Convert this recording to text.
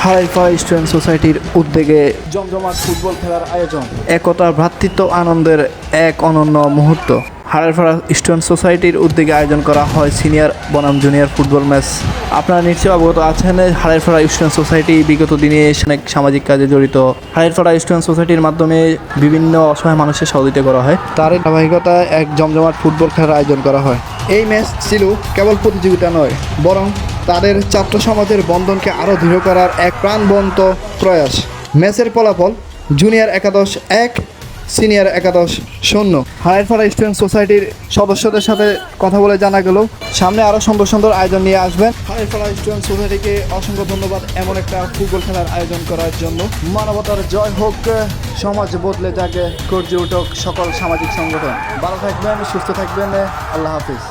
হারাইফাড়া student সোসাইটির উদ্যোগে জমজমাট ফুটবল খেলার আয়োজন, একতা ভ্রাতৃত্ব আনন্দের এক অনন্য মুহূর্ত। হারাইফাড়া স্টুডেন্ট সোসাইটির উদ্যোগে আয়োজন করা হয় সিনিয়র বনাম জুনিয়র ফুটবল ম্যাচ। আপনারা নিশ্চয়ই অবগত আছেন, হারাইফাড়া স্টুডেন্ট সোসাইটি বিগত দিনে অনেক সামাজিক কাজে জড়িত। হারাইফাড়া স্টুডেন্ট সোসাইটির মাধ্যমে বিভিন্ন অসহায় মানুষের সহযোগিতা করা হয়। তারই ধারাবাহিকতায় এক জমজমাট ফুটবল খেলার আয়োজন করা হয়। এই ম্যাচ ছিল কেবল প্রতিযোগিতা নয়, বরং তাদের ছাত্র সমাজের বন্ধনকে আরও দৃঢ় করার এক প্রাণবন্ত প্রয়াস। ম্যাচের ফলাফল জুনিয়র 11-1, সিনিয়র 11-0। হারাইফাড়া স্টুডেন্ট সোসাইটির সদস্যদের সাথে কথা বলে জানা গেল সামনে আরও সুন্দর সুন্দর আয়োজন নিয়ে আসবেন। হারাইফাড়া স্টুডেন্ট সোসাইটিকে অসংখ্য ধন্যবাদ এমন একটা ফুটবল খেলার আয়োজন করার জন্য। মানবতার জয় হোক, সমাজ বদলে যাকে, গর্জে উঠুক সকল সামাজিক সংগঠন। ভালো থাকবেন, সুস্থ থাকবেন, আল্লাহ হাফিজ।